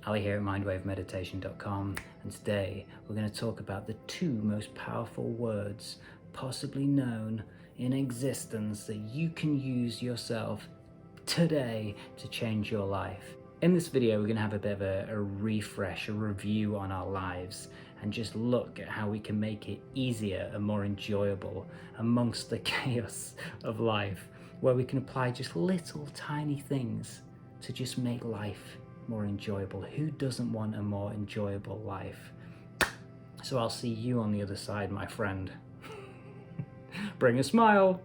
Ali here at mindwavemeditation.com, and today we're going to talk about the two most powerful words possibly known in existence that you can use yourself today to change your life. In this video we're going to have a bit of a refresh, a review on our lives, and just look at how we can make it easier and more enjoyable amongst the chaos of life, where we can apply just little tiny things to just make life more enjoyable. Who doesn't want a more enjoyable life? So I'll see you on the other side, my friend. Bring a smile.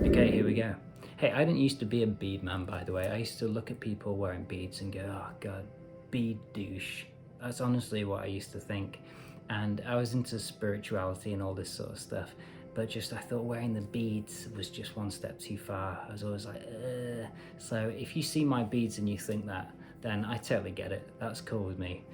Okay, here we go. Hey, I didn't used to be a bead man, by the way. I used to look at people wearing beads and go, oh God, bead douche. That's honestly what I used to think. And I was into spirituality and all this sort of stuff. But just I thought wearing the beads was just one step too far. I was always like, ugh. So if you see my beads and you think that, then I totally get it. That's cool with me.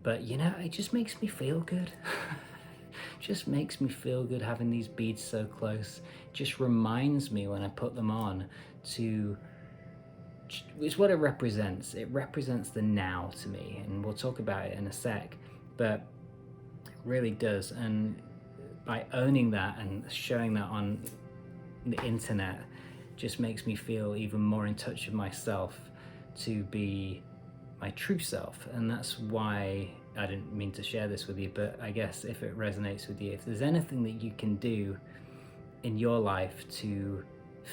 But you know, it just makes me feel good. Just makes me feel good having these beads so close. Just reminds me when I put them on to, it's what it represents. It represents the now to me, and we'll talk about it in a sec, but it really does. And by owning that and showing that on the internet just makes me feel even more in touch with myself, to be my true self. And that's why I didn't mean to share this with you, but I guess if it resonates with you, if there's anything that you can do in your life to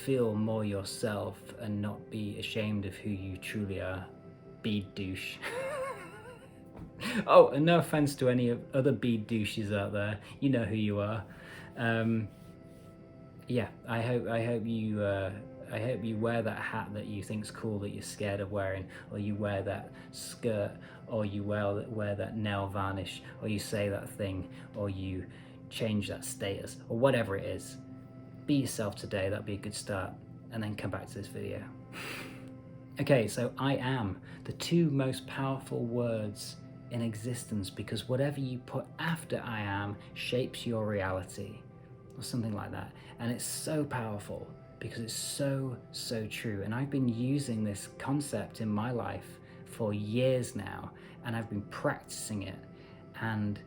feel more yourself and not be ashamed of who you truly are, bead douche. Oh, and no offense to any other bead douches out there, you know who you are. Yeah, I hope you wear that hat that you think's cool that you're scared of wearing, or you wear that skirt, or you wear that nail varnish, or you say that thing, or you change that status, or whatever it is. Be yourself today. That'd be a good start, and then come back to this video. Okay, so I am, the two most powerful words in existence, because whatever you put after I am shapes your reality, or something like that. And it's so powerful because it's so true. And I've been using this concept in my life for years now, and I've been practicing it. And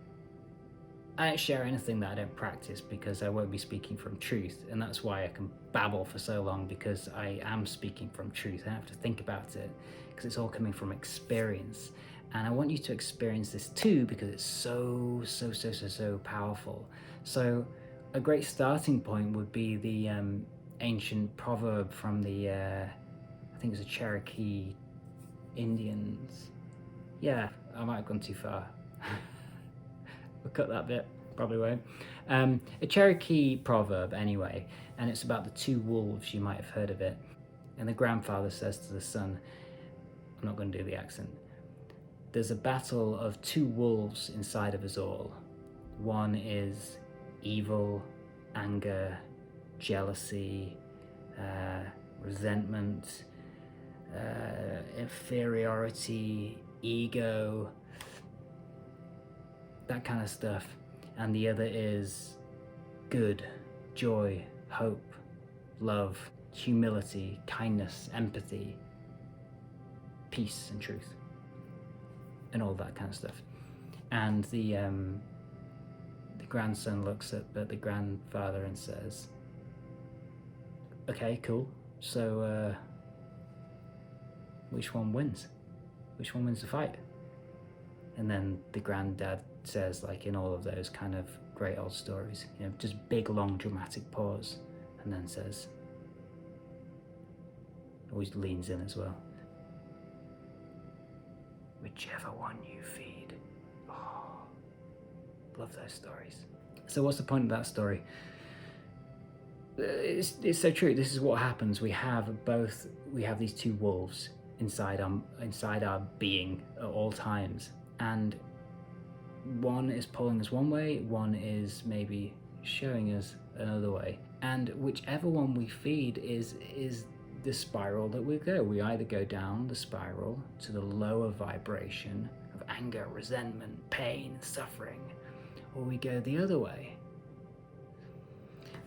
I don't share anything that I don't practice, because I won't be speaking from truth. And that's why I can babble for so long, because I am speaking from truth. I don't have to think about it, because it's all coming from experience. And I want you to experience this too, because it's so powerful. So a great starting point would be the ancient proverb from the, I think it's the Cherokee Indians. Yeah, I might have gone too far. We'll cut that bit, probably won't. A Cherokee proverb anyway, and it's about the two wolves. You might have heard of it. And the grandfather says to the son, I'm not going to do the accent, there's a battle of two wolves inside of us all. One is evil, anger, jealousy, resentment, inferiority, ego, that kind of stuff. And the other is good, joy, hope, love, humility, kindness, empathy, peace and truth, and all that kind of stuff. And the grandson looks at the grandfather and says, okay, cool, so which one wins? Which one wins the fight? And then the granddad says, like in all of those kind of great old stories, you know, just big long dramatic pause, and then says, always leans in as well, whichever one you feed. Oh, love those stories. So what's the point of that story? It's so true. This is what happens. We have these two wolves inside our being at all times, and one is pulling us one way, one is maybe showing us another way, and whichever one we feed is the spiral that we go. We either go down the spiral to the lower vibration of anger, resentment, pain, suffering, or we go the other way.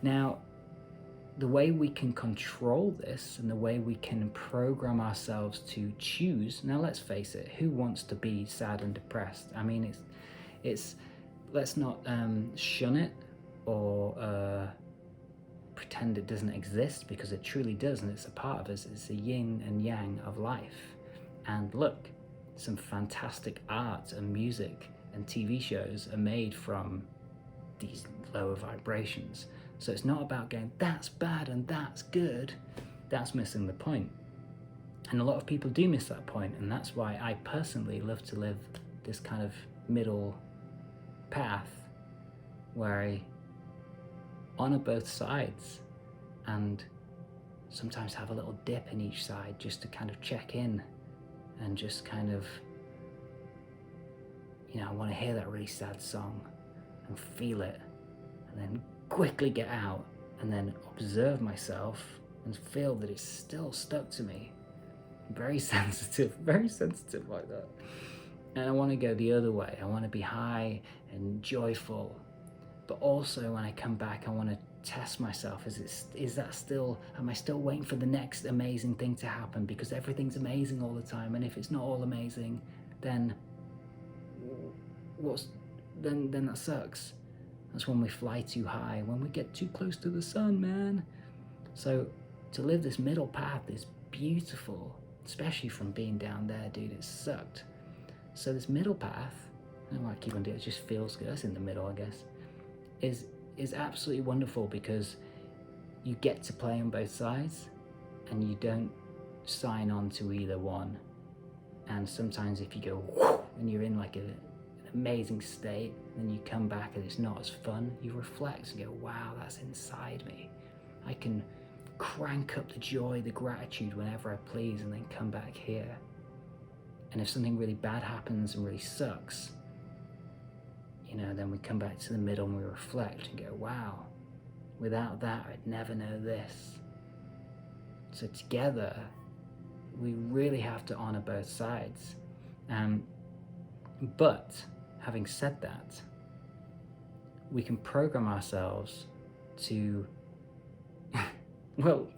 Now, the way we can control this and the way we can program ourselves to choose. Now, let's face it, who wants to be sad and depressed? I mean, it's let's not shun it or pretend it doesn't exist, because it truly does, and it's a part of us. It's the yin and yang of life. And look, some fantastic art and music and TV shows are made from these lower vibrations. So it's not about going, that's bad and that's good. That's missing the point. And a lot of people do miss that point, and that's why I personally love to live this kind of middle path where I honor both sides and sometimes have a little dip in each side just to kind of check in and just kind of, I want to hear that really sad song and feel it, and then quickly get out and then observe myself and feel that it's still stuck to me. Very sensitive like that. And I want to go the other way. I want to be high and joyful, but also when I come back, I want to test myself. Am I still waiting for the next amazing thing to happen? Because everything's amazing all the time, and if it's not all amazing, then then that sucks. That's when we fly too high, when we get too close to the sun, man. So to live this middle path is beautiful, especially from being down there, dude. It sucked. So this middle path, I don't know why I keep on doing it, just feels good. That's in the middle, I guess. Is absolutely wonderful, because you get to play on both sides and you don't sign on to either one. And sometimes if you go whoo, and you're in like an amazing state, and you come back and it's not as fun, you reflect and go, wow, that's inside me. I can crank up the joy, the gratitude whenever I please, and then come back here. And if something really bad happens and really sucks, then we come back to the middle and we reflect and go, wow, without that, I'd never know this. So together, we really have to honor both sides. But having said that, we can program ourselves to, well,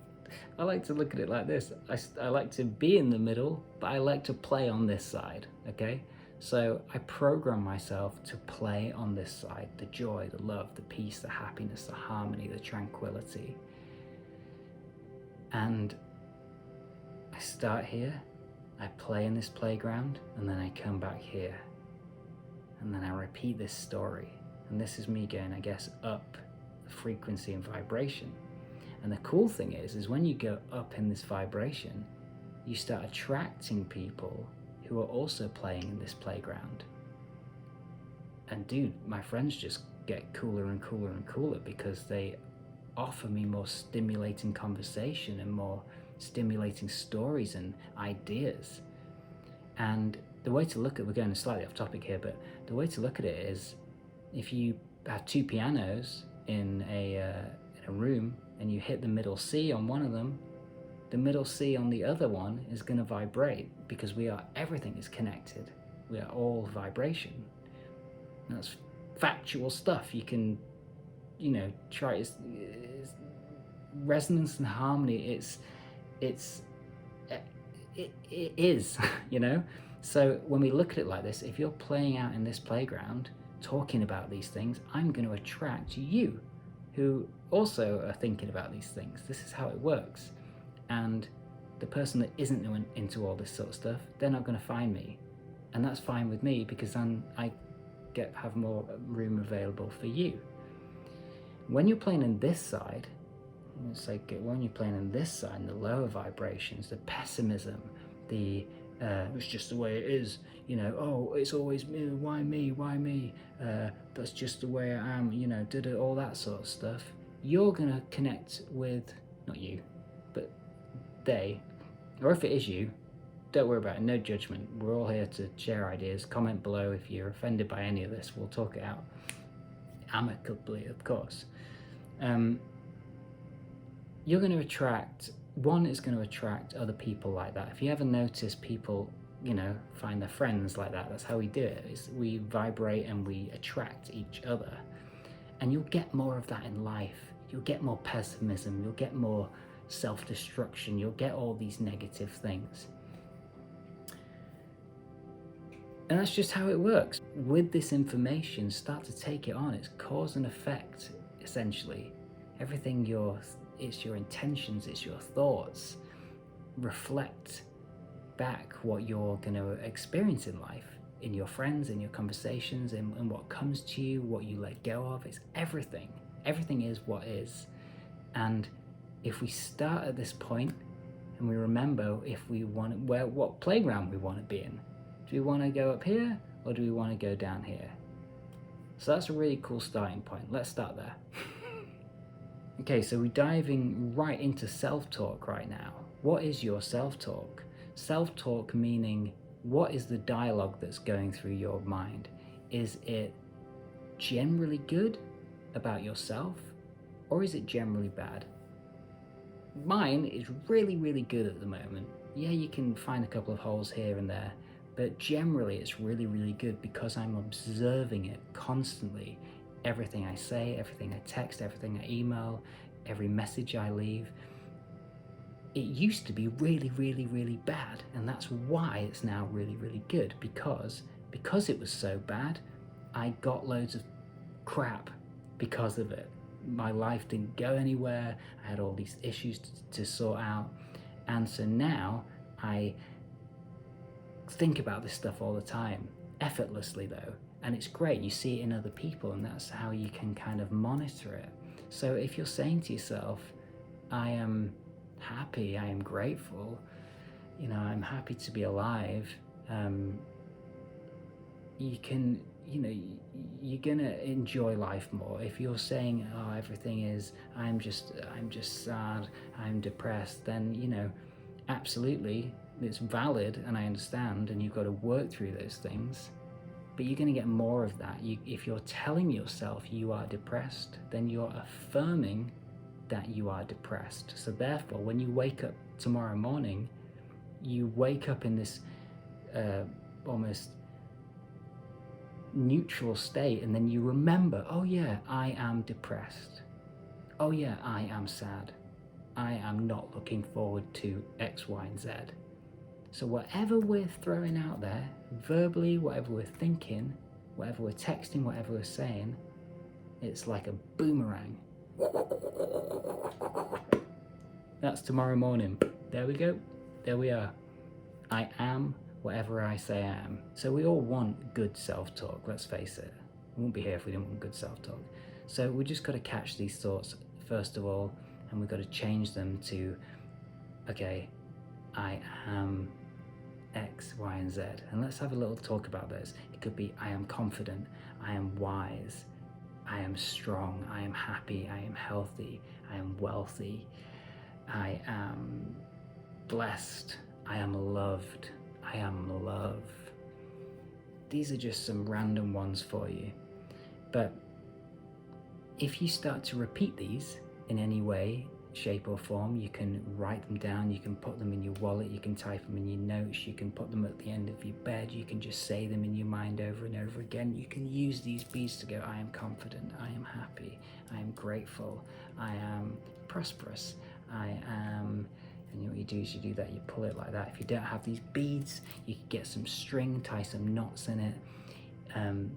I like to look at it like this. I like to be in the middle, but I like to play on this side, okay? So I program myself to play on this side, the joy, the love, the peace, the happiness, the harmony, the tranquility. And I start here, I play in this playground, and then I come back here. And then I repeat this story. And this is me going, I guess, up the frequency and vibration. And the cool thing is when you go up in this vibration, you start attracting people who are also playing in this playground. And dude, my friends just get cooler and cooler and cooler, because they offer me more stimulating conversation and more stimulating stories and ideas. And the way to look at, we're going slightly off topic here, but the way to look at it is, if you have two pianos in a room and you hit the middle C on one of them, the middle C on the other one is going to vibrate, because everything is connected. We are all vibration. That's factual stuff. You can, try. It's resonance and harmony. It is, So when we look at it like this, if you're playing out in this playground, talking about these things, I'm going to attract you, who also are thinking about these things. This is how it works. And the person that isn't into all this sort of stuff, they're not going to find me. And that's fine with me, because then I have more room available for you. When you're playing in this side, it's like when you're playing in this side, the lower vibrations, the pessimism, it's just the way it is, oh, it's always me, why me, that's just the way I am, all that sort of stuff. You're going to connect with, not you, but they, or if it is you, don't worry about it, no judgment. We're all here to share ideas. Comment below if you're offended by any of this. We'll talk it out amicably, of course. You're going to attract, one is going to attract other people like that. If you ever notice people, find their friends like that, that's how we do it. We vibrate and we attract each other. And you'll get more of that in life. you'll get more pessimism, you'll get more self-destruction, you'll get all these negative things. And that's just how it works. With this information, start to take it on. It's cause and effect, essentially. Everything it's your intentions, it's your thoughts. Reflect back what you're going to experience in life, in your friends, in your conversations, in what comes to you, what you let go of. It's everything. Everything is what is. And if we start at this point and we remember if we want what playground we want to be in. Do we want to go up here or do we want to go down here? So that's a really cool starting point. Let's start there. Okay, so we're diving right into self-talk right now. What is your self-talk? Self-talk meaning, what is the dialogue that's going through your mind? Is it generally good about yourself, or is it generally bad? Mine is really, really good at the moment. Yeah, you can find a couple of holes here and there, but generally it's really, really good because I'm observing it constantly. Everything I say, everything I text, everything I email, every message I leave. It used to be really, really, really bad, and that's why it's now really, really good, because it was so bad, I got loads of crap because of it. My life didn't go anywhere, I had all these issues to sort out, and so now I think about this stuff all the time, effortlessly though, and it's great. You see it in other people, and that's how you can kind of monitor it. So if you're saying to yourself, I am happy, I am grateful, I'm happy to be alive, you're gonna enjoy life more. If you're saying, oh, everything is, I'm just sad, I'm depressed, then absolutely it's valid, and I understand, and you've got to work through those things, but you're going to get more of that. If you're telling yourself you are depressed, then you're affirming that you are depressed. So therefore, when you wake up tomorrow morning, you wake up in this almost neutral state, and then you remember, oh yeah, I am depressed. Oh yeah, I am sad. I am not looking forward to X, Y, and Z. So whatever we're throwing out there, verbally, whatever we're thinking, whatever we're texting, whatever we're saying, it's like a boomerang. That's tomorrow morning. There we go. There we are. I am whatever I say I am. So we all want good self-talk, let's face it. We wouldn't be here if we didn't want good self-talk. So we just got to catch these thoughts first of all, and we've got to change them to, okay, I am X, Y, and Z. And let's have a little talk about this. It could be, I am confident, I am wise, I am strong, I am happy, I am healthy, I am wealthy, I am blessed, I am loved, I am love. These are just some random ones for you. But if you start to repeat these in any way, shape or form, you can write them down, you can put them in your wallet, you can type them in your notes, you can put them at the end of your bed, you can just say them in your mind over and over again. You can use these beads to go, I am confident, I am happy, I am grateful, I am prosperous, I am, and what you do is you do that, you pull it like that. If you don't have these beads, you can get some string, tie some knots in it.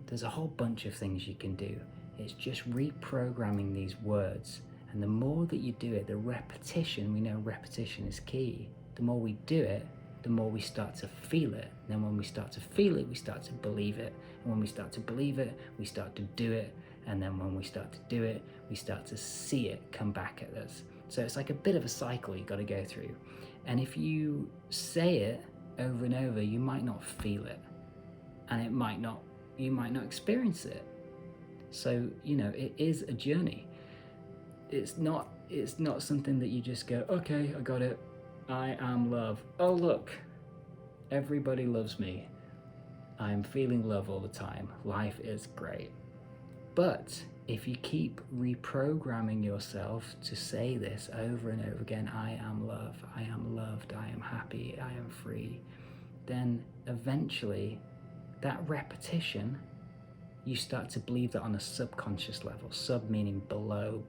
There's a whole bunch of things you can do. It's just reprogramming these words. And the more that you do it, the repetition, we know repetition is key. The more we do it, the more we start to feel it. And then when we start to feel it, we start to believe it. And when we start to believe it, we start to do it. And then when we start to do it, we start to see it come back at us. So it's like a bit of a cycle you've got to go through. And if you say it over and over, you might not feel it. And you might not experience it. So, it is a journey. It's not something that you just go, okay, I got it. I am love. Oh, look, everybody loves me. I'm feeling love all the time. Life is great. But if you keep reprogramming yourself to say this over and over again, I am love, I am loved, I am happy, I am free, then eventually that repetition you start to believe that on a subconscious level. Sub meaning below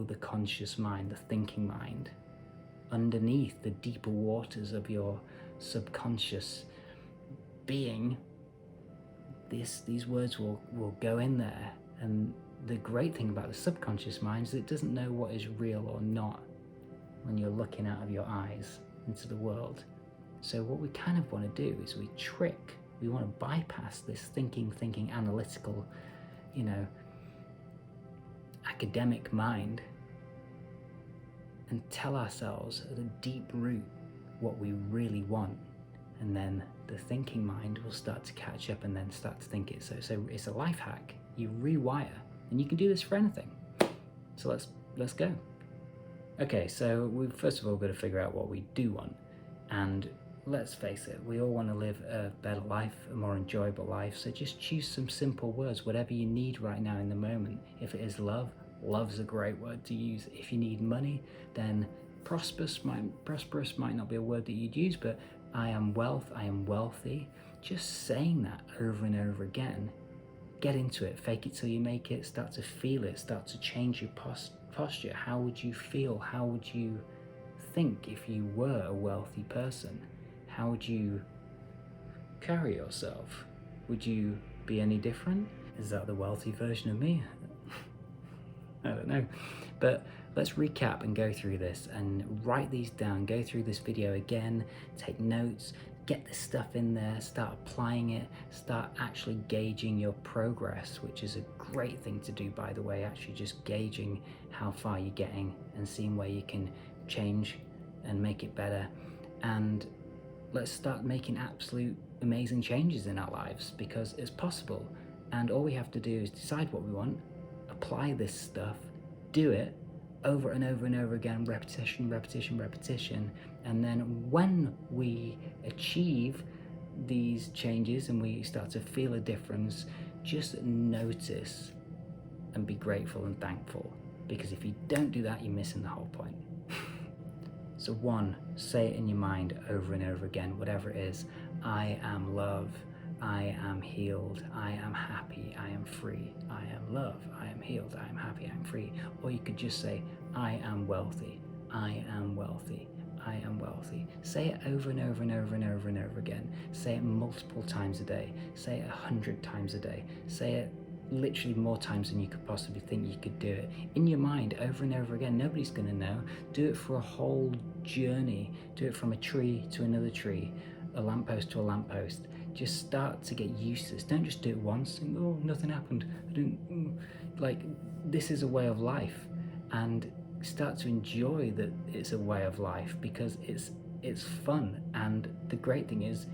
the conscious mind, the thinking mind. Underneath the deeper waters of your subconscious being, these words will go in there. And the great thing about the subconscious mind is it doesn't know what is real or not when you're looking out of your eyes into the world. So what we kind of want to do is we want to bypass this thinking analytical, academic mind, and tell ourselves at a deep root what we really want. And then the thinking mind will start to catch up and then start to think it. So it's a life hack. You rewire, and you can do this for anything. So let's go. Okay, so we've first of all got to figure out what we do want. And let's face it, we all want to live a better life, a more enjoyable life. So just choose some simple words, whatever you need right now in the moment. If it is love, love's a great word to use. If you need money, then prosperous might not be a word that you'd use, but I am wealth, I am wealthy. Just saying that over and over again. Get into it, fake it till you make it, start to feel it, start to change your posture. How would you feel? How would you think if you were a wealthy person? How would you carry yourself? Would you be any different? Is that the wealthy version of me? I don't know. But let's recap and go through this and write these down. Go through this video again, take notes, get this stuff in there, start applying it, start actually gauging your progress, which is a great thing to do, by the way, actually just gauging how far you're getting and seeing where you can change and make it better. And let's start making absolute amazing changes in our lives, because it's possible. And all we have to do is decide what we want, apply this stuff, do it over and over and over again, repetition, and then when we achieve these changes and we start to feel a difference, just notice and be grateful and thankful, because if you don't do that, you're missing the whole point. So 1, say it in your mind over and over again, whatever it is. I am love, I am healed, I am happy, I am free, I am love, I am healed, I am happy, I am free. Or you could just say, I am wealthy, I am wealthy, I am wealthy. Say it over and over and over and over and over again. Say it multiple times a day. Say it 100 times a day. Say it literally more times than you could possibly think you could do it. In your mind, over and over again. Nobody's going to know. Do it for a whole journey. Do it from a tree to another tree, a lamppost to a lamppost. Just start to get used to this. Don't just do it once and, oh, nothing happened. This is a way of life. And start to enjoy that it's a way of life, because it's fun. And the great thing is,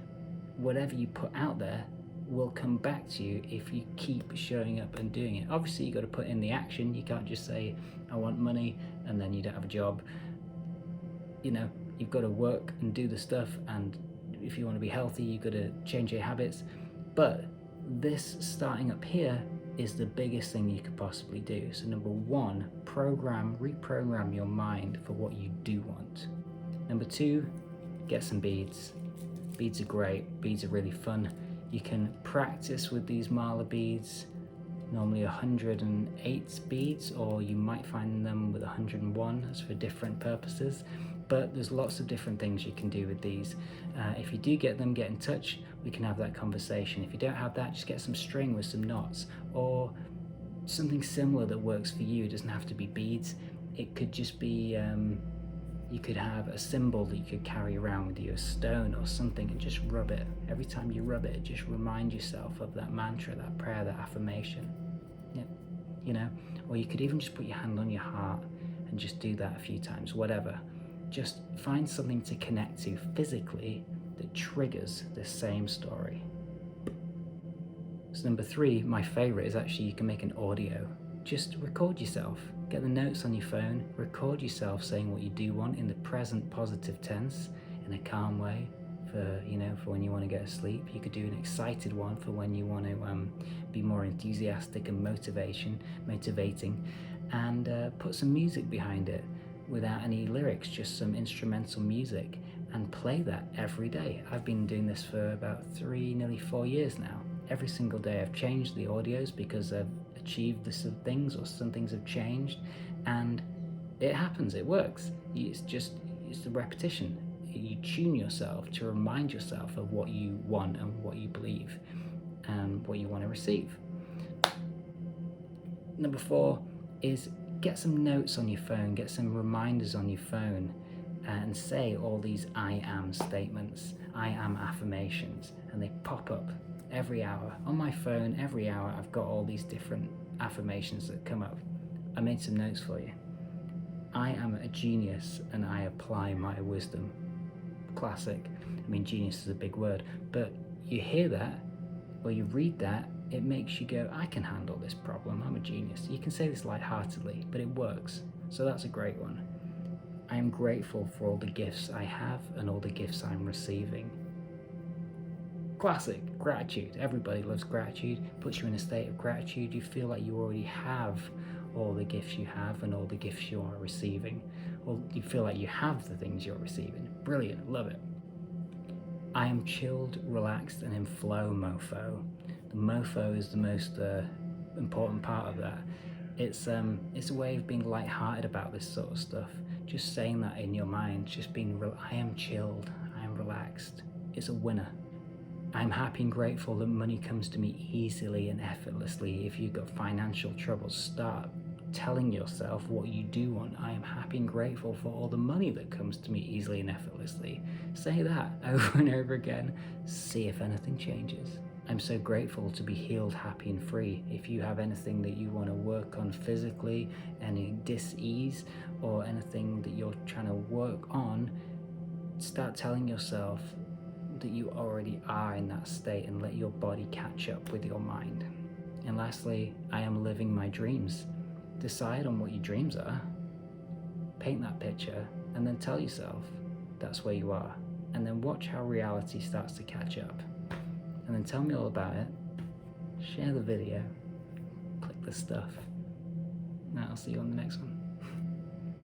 whatever you put out there will come back to you if you keep showing up and doing it. Obviously, you got to put in the action. You can't just say, I want money, and then you don't have a job. You've got to work and do the stuff, and if you want to be healthy, you've got to change your habits. But this starting up here is the biggest thing you could possibly do. So number 1, reprogram your mind for what you do want. Number 2, get some beads. Beads are great. Beads are really fun. You can practice with these mala beads, normally 108 beads, or you might find them with 101. That's for different purposes. But there's lots of different things you can do with these. If you do get them, get in touch. We can have that conversation. If you don't have that, just get some string with some knots, or something similar that works for you. It doesn't have to be beads. It could just be, you could have a symbol that you could carry around with you, a stone or something, and just rub it. Every time you rub it, just remind yourself of that mantra, that prayer, that affirmation. Yeah. Or you could even just put your hand on your heart and just do that a few times, whatever. Just find something to connect to physically that triggers the same story. So number 3, my favorite, is actually you can make an audio. Just record yourself. Get the notes on your phone, record yourself saying what you do want in the present positive tense, in a calm way, for when you want to go to sleep. You could do an excited one for when you want to be more enthusiastic and motivating, and put some music behind it without any lyrics, just some instrumental music, and play that every day. I've been doing this for about 3, nearly 4 years now, Every single day I've changed the audios because I've achieved this things, or some things have changed, and it happens, it works. It's the repetition. You tune yourself to remind yourself of what you want and what you believe and what you want to receive. Number 4 is get some notes on your phone, get some reminders on your phone, and say all these I am statements, I am affirmations, and they pop up every hour. On my phone, every hour, I've got all these different affirmations that come up. I made some notes for you. I am a genius and I apply my wisdom. Classic. I mean, genius is a big word, but you hear that or you read that, it makes you go, I can handle this problem, I'm a genius. You can say this lightheartedly, but it works. So that's a great one. I am grateful for all the gifts I have and all the gifts I'm receiving. Classic. Gratitude. Everybody loves gratitude. Puts you in a state of gratitude. You feel like you already have all the gifts you have and all the gifts you are receiving. Or you feel like you have the things you're receiving. Brilliant. Love it. I am chilled, relaxed, and in flow mofo. The mofo is the most important part of that. It's a way of being lighthearted about this sort of stuff. Just saying that in your mind, just being I am chilled, I am relaxed. It's a winner. I'm happy and grateful that money comes to me easily and effortlessly. If you've got financial troubles, start telling yourself what you do want. I am happy and grateful for all the money that comes to me easily and effortlessly. Say that over and over again. See if anything changes. I'm so grateful to be healed, happy and free. If you have anything that you want to work on physically, any dis-ease or anything that you're trying to work on, start telling yourself that you already are in that state and let your body catch up with your mind. And lastly, I am living my dreams. Decide on what your dreams are, paint that picture, and then tell yourself that's where you are. And then watch how reality starts to catch up. And then tell me all about it. Share the video. Click the stuff. Now I'll see you on the next one.